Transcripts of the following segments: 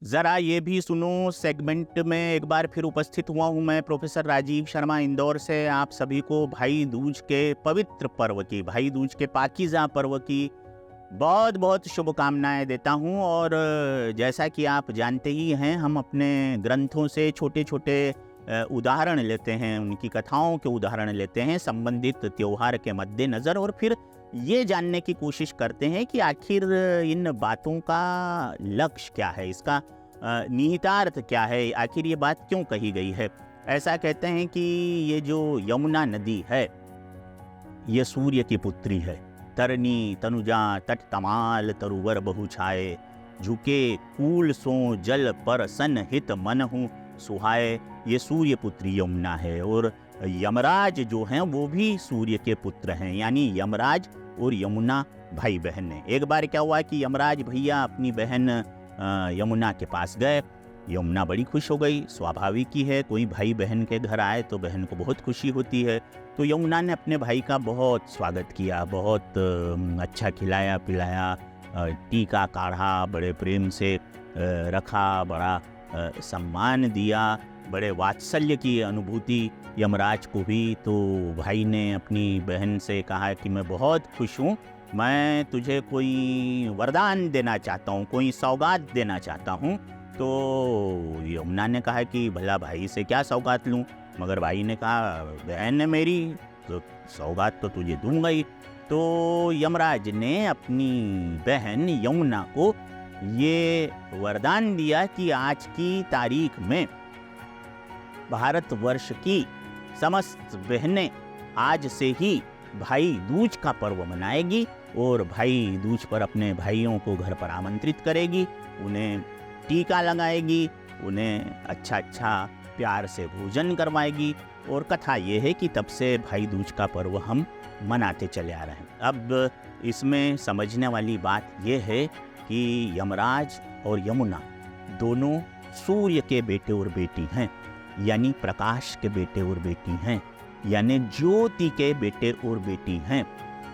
ज़रा ये भी सुनो सेगमेंट में एक बार फिर उपस्थित हुआ हूँ मैं प्रोफेसर राजीव शर्मा इंदौर से। आप सभी को भाई दूज के पवित्र पर्व की, भाई दूज के पाकीज़ा पर्व की बहुत बहुत शुभकामनाएं देता हूँ। और जैसा कि आप जानते ही हैं, हम अपने ग्रंथों से छोटे छोटे उदाहरण लेते हैं, उनकी कथाओं के उदाहरण लेते हैं संबंधित त्योहार के मद्देनज़र, और फिर ये जानने की कोशिश करते हैं कि आखिर इन बातों का लक्ष्य क्या है, इसका निहितार्थ क्या है, आखिर ये बात क्यों कही गई है। ऐसा कहते हैं कि ये जो यमुना नदी है ये सूर्य की पुत्री है। तरनी तनुजा तट तमाल तरुवर बहु छाए, झुके कूल सो जल पर सन हित मन हूँ सुहाए। ये सूर्य पुत्री यमुना है। और यमराज जो हैं वो भी सूर्य के पुत्र हैं, यानी यमराज और यमुना भाई बहन हैं। एक बार क्या हुआ कि यमराज भैया अपनी बहन यमुना के पास गए। यमुना बड़ी खुश हो गई, स्वाभाविक ही है, कोई भाई बहन के घर आए तो बहन को बहुत खुशी होती है। तो यमुना ने अपने भाई का बहुत स्वागत किया, बहुत अच्छा खिलाया पिलाया, टीका काढ़ा, बड़े प्रेम से रखा, बड़ा सम्मान दिया, बड़े वात्सल्य की अनुभूति यमराज को भी। तो भाई ने अपनी बहन से कहा कि मैं बहुत खुश हूँ, मैं तुझे कोई वरदान देना चाहता हूँ, कोई सौगात देना चाहता हूँ। तो यमुना ने कहा कि भला भाई से क्या सौगात लूँ, मगर भाई ने कहा बहन है मेरी तो सौगात तो तुझे दूंगा ही। तो यमराज ने अपनी बहन यमुना को ये वरदान दिया कि आज की तारीख में भारतवर्ष की समस्त बहनें आज से ही भाई दूज का पर्व मनाएगी और भाई दूज पर अपने भाइयों को घर पर आमंत्रित करेगी, उन्हें टीका लगाएगी, उन्हें अच्छा अच्छा प्यार से भोजन करवाएगी। और कथा ये है कि तब से भाई दूज का पर्व हम मनाते चले आ रहे हैं। अब इसमें समझने वाली बात यह है कि यमराज और यमुना दोनों सूर्य के बेटे और बेटी हैं, यानी प्रकाश के बेटे और बेटी हैं, यानी ज्योति के बेटे और बेटी हैं।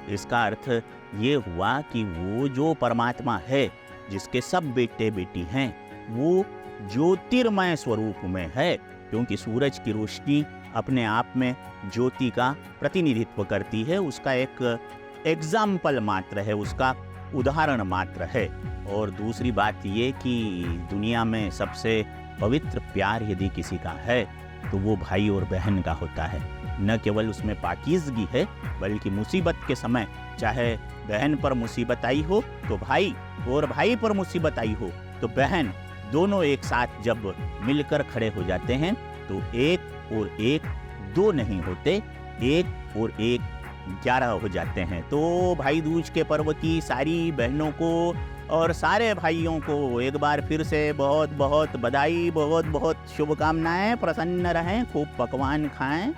इसका अर्थ ये हुआ कि वो जो परमात्मा है जिसके सब बेटे बेटी हैं वो ज्योतिर्मय स्वरूप में है, क्योंकि सूरज की रोशनी अपने आप में ज्योति का प्रतिनिधित्व करती है, उसका एक एग्जाम्पल मात्र है, उसका उदाहरण मात्र है। और दूसरी बात ये कि दुनिया में सबसे पवित्र प्यार यदि किसी का है तो वो भाई और बहन का होता है। न केवल उसमें पाकीज़गी है, बल्कि मुसीबत के समय चाहे बहन पर मुसीबत आई हो तो भाई, और भाई पर मुसीबत आई हो तो बहन, दोनों एक साथ जब मिलकर खड़े हो जाते हैं तो एक और एक दो नहीं होते, एक और एक 11 हो जाते हैं। तो भाई दूज के पर्व की सारी बहनों को और सारे भाइयों को एक बार फिर से बहुत बहुत बधाई, बहुत बहुत शुभकामनाएं। प्रसन्न रहें, खूब पकवान खाएं।